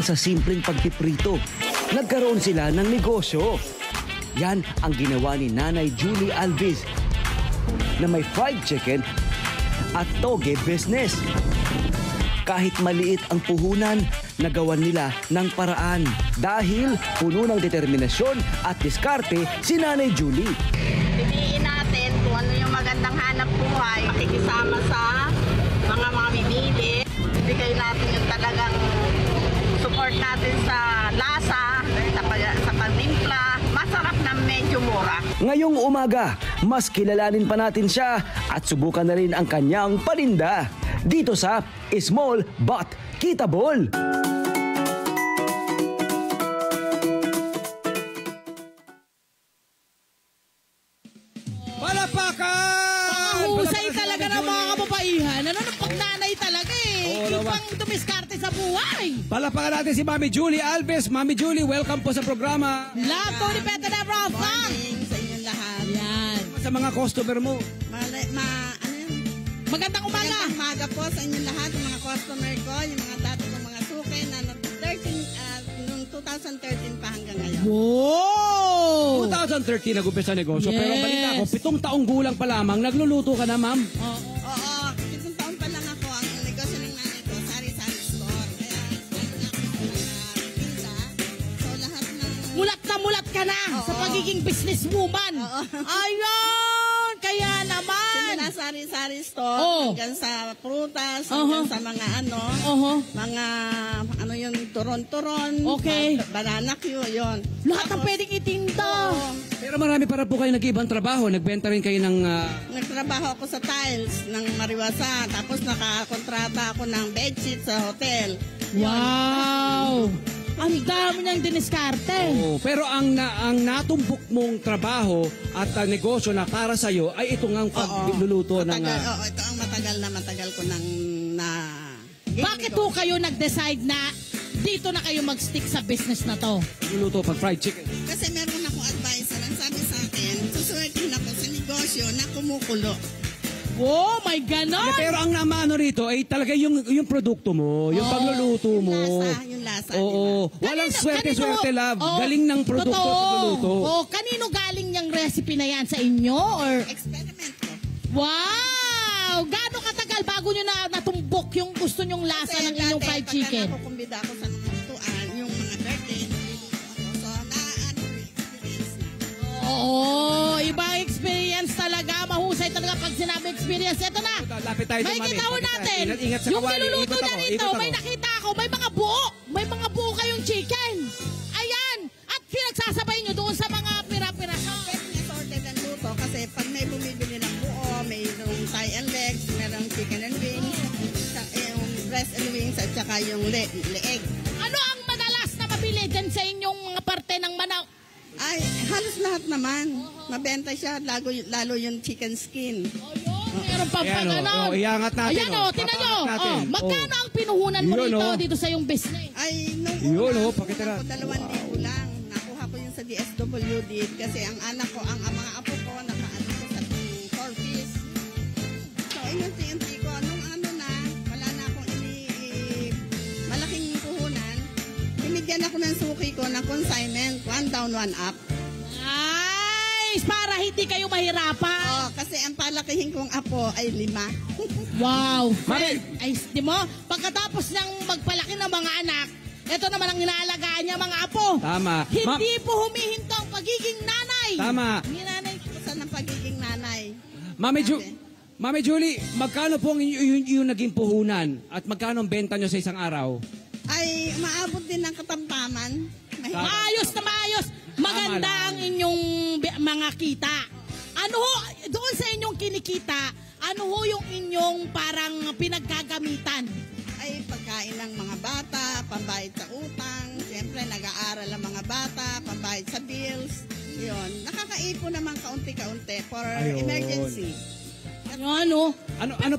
sa simpleng pagpiprito. Nagkaroon sila ng negosyo. Yan ang ginawa ni Nanay Julie Alves na may fried chicken at toge business. Kahit maliit ang puhunan, nagawan nila ng paraan dahil puno ng determinasyon at diskarte si Nanay Julie. Piliin natin kung ano yung magandang hanap buhay, makikisama sa mga mamimili. Bigay natin yung talagang support natin sa lasa, sa pagtimpla. Masarap na medyo mura. Ngayong umaga, mas kilalanin pa natin siya at subukan na rin ang kanyang paninda dito sa Small But Kitable. Palapakan! Husay talaga ng mga kababaihan. Ano nang pagnanay talaga eh. Yung pang dumiskarte sa buhay. Palapakan natin si Mami Julie Alves. Mami Julie, welcome po sa programa. Love, Tony Peta na Rafang. Morning sa inyong lahat. Yan. Sa mga customer mo. Magandang umaga. Magandang umaga po sa inyong lahat, yung mga customer ko, yung mga dati kong mga suki na noong 2013 pa hanggang ngayon. Wow! 2013 nag-umpisa negosyo. Yes. Pero balita ko, 7 taong gulang pa lamang, nagluluto ka na, ma'am. Oo, 7 taon pa lang ako. Ang negosyo ng nanay ko, sari-sari store. Kaya, lalo na ako sa mga tinda. So, lahat ng... Mulat ka na sa pagiging businesswoman. Ayun! Kaya naman! Simula sari-sari store, hanggang sa prutas, hanggang sa mga mga yung turon-turon, banana Q, yun. Lahat ang pwedeng itinda. Pero marami para po kayo nag-ibang trabaho. Nagbenta rin kayo ng... Nagtrabaho ako sa tiles ng Mariwasa. Tapos nakakontrata ako ng bedsheet sa hotel. Wow! Ang dami niyang diniskarte. Pero ang natumbok mong trabaho at negosyo na para sa'yo ay ito nga ang pagluluto ng... Oo, ito ang matagal ko nang Bakit po kayo nag-decide na dito na kayo mag-stick sa business na to? Luluto pag fried chicken. Kasi meron akong advisor. Ang sabi sa akin, susuwertin ako sa negosyo na kumukulo. Oh, my ganon! Pero ang namano rito ay talaga yung produkto mo, yung pagluluto mo. Yung lasa. Oo. Diba? Walang swerte-swerte, love. Galing ng produkto at pagluluto. Oh, kanino galing yung recipe na yan? Sa inyo? Or... Experiment ko. Wow! Gaano katagal bago nyo natumbok yung gusto nyong lasa ng inyong fried chicken? Pagka nakukumbida ako sa mga lutuan, yung mga birthday, so na-experience na. Oo, ibang experience talaga. Mahusay talaga pag sinabi experience. Ito na. Lapit tayo May Mami. kitawan natin. Ingat sa Yung kawali. niluluto Ikot niya ako, rito, ikot may ako. nakita ako. May mga buo. May mga buo kayong chicken. Ayan. At pinagsasabay nyo doon sa mga pira-piraso. Pwede sorted ang luto kasi pag may bumibili ng buo, may yung thigh and legs, merong chicken and wings, yung breast and wings, at saka yung leeg. Ano ang madalas na mabili dyan sa inyong mga parte ng manok? Ay, halos lahat naman. Mabenta siya, lalo yung chicken skin. Meron pa Ayan, ganon. iangat natin. Ayan o, tinan nyo. Papaangat natin. Magkano ang pinuhunan mo Yun, dito sa iyong business? Ay, nung Yun, una, pakita ko natin. 2,000 lang. Nakuha ko yun sa DSWD kasi ang anak ko, ang mga apo ko, nakaano ko sa 4 piece. So, inunti-unti ko. Nung wala na akong malaking puhunan, binigyan ako ng suki ko ng consignment, 1 down, 1 up. Nice! Para hindi kayo mahirapan. Oh, kasi ang palakihin kong apo ay 5. Wow! Mami! Ay, di mo? Pagkatapos ng magpalaki ng mga anak, ito naman ang inaalagaan niya mga apo. Tama. Hindi po humihinto ang pagiging nanay. Tama. Hindi nanay ko sa ng pagiging nanay. Mami Julie, magkano po yung naging puhunan at magkano ang benta nyo sa isang araw? Ay, maabot din ng katamtaman. Maayos na maayos. Maganda ang inyong mga kita. Ano ho, doon sa inyong kinikita, ano ho yung inyong parang pinagkagamitan? Ay, pagkain ng mga bata, pambayad sa utang, siyempre nag-aaral ang mga bata, pambayad sa bills, yun. Nakakaipon naman kaunti-kaunti for emergency. Ano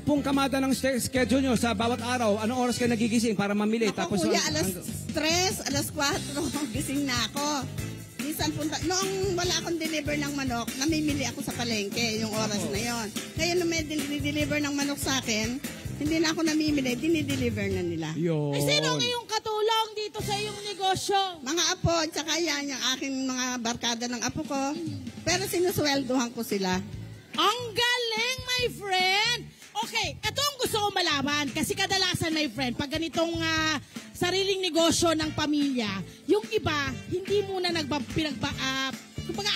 pong kamada ng schedule nyo sa bawat araw? Anong oras kayo nagigising para mamili? Ako, kuya, alas 3, alas 4, gising na ako. Minsan noong wala akong deliver ng manok, namimili ako sa palengke yung oras na yon. Kaya nung may deliver ng manok sa akin, hindi na ako namimili, dinideliver na nila. Yun. Eh, sino ang iyong katulong dito sa iyong negosyo? Mga apo, tsaka yan, yung aking mga barkada ng apo ko. Pero sinusweldohan ko sila. Ang galing, my friend! Okay, ito ang gusto ko malaman. Kasi kadalasan, my friend, pag ganitong sariling negosyo ng pamilya, yung iba, hindi muna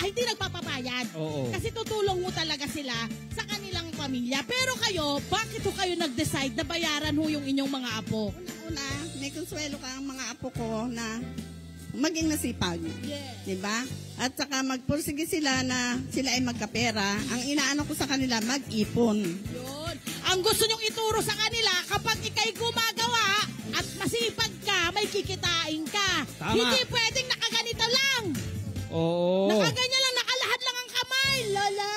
hindi nagpapabayad. Oo. Kasi tutulong mo talaga sila sa kanilang pamilya. Pero kayo, bakit ho kayo nag-decide na bayaran ho yung inyong mga apo? Una, may konsuelo ka ang mga apo ko na maging nasipag. Yes. Diba? At saka magpursige sila na sila ay magkapera. Ang inaano ko sa kanila, mag-ipon. Yun. Ang gusto nyong ituro sa kanila, kapag ikay gumagawa at masipag ka, may kikitain ka. Tama. Hindi pwedeng nakaganito lang. Oo. Nakaganyan lang, nakalahad lang ang kamay. Lola,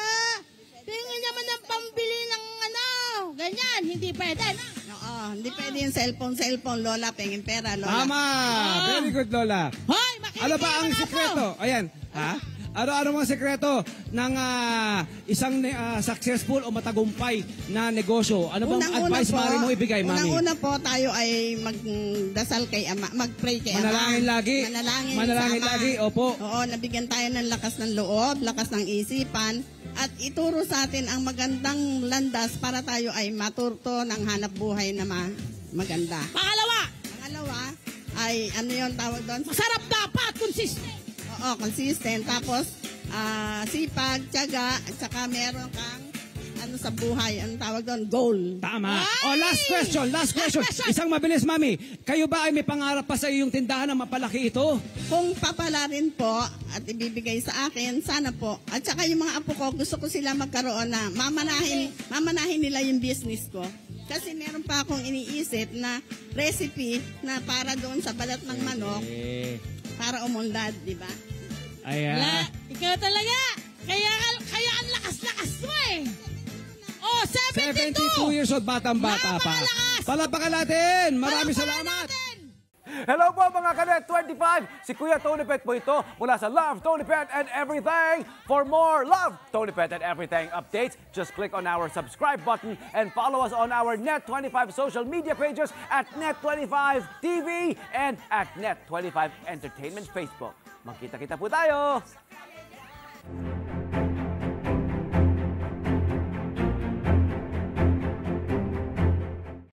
tingin naman ng pambili ng ganyan. Hindi pwede na. Oo, hindi pwede yung cellphone, Lola, pengin pera, Lola. Tama. Very good, Lola. Hoy, makinig Ano ba kayo ang mga sikreto? apo. Ayan. Ha? Ano mga sikreto ng isang successful o matagumpay na negosyo? Ano bang advice maaari mo ibigay, Mami? Unang-una po tayo ay magdasal kay Ama, mag-pray kay Ama. Manalangin lagi. Manalangin sa Ama. lagi, opo. Oo, nabigyan tayo ng lakas ng loob, lakas ng isipan, at ituro sa atin ang magandang landas para tayo ay maturto ng hanap buhay na maganda. Pangalawa ay ano yon tawag doon? Masarap dapat, consistent. Oo, consistent. Tapos, sipag, tiyaga, at saka meron kang ano sa buhay, ang tawag doon, goal. Tama. Ay! Last question. Isang mabilis, Mami. Kayo ba ay may pangarap pa sa iyong tindahan na mapalaki ito? Kung papalarin po at ibibigay sa akin, sana po. At saka yung mga apo ko, gusto ko sila magkaroon na mamanahin nila yung business ko. Kasi meron pa akong iniisip na recipe na para doon sa balat ng manok, para umunlad, di ba? Wala, ikaw talaga. Kaya ang lakas-lakas mo eh. Oh, 72 years old, batang-bata pa. Napakalakas! Palapakan natin. Maraming Palakpakan salamat. natin. Hello po mga Kanet 25! Si Kuya Tony Pet po ito mula sa Love, Tony Pet and Everything. For more Love, Tony Pet and Everything updates, just click on our subscribe button and follow us on our Net25 social media pages at Net25 TV and at Net25 Entertainment Facebook. Magkita-kita po tayo!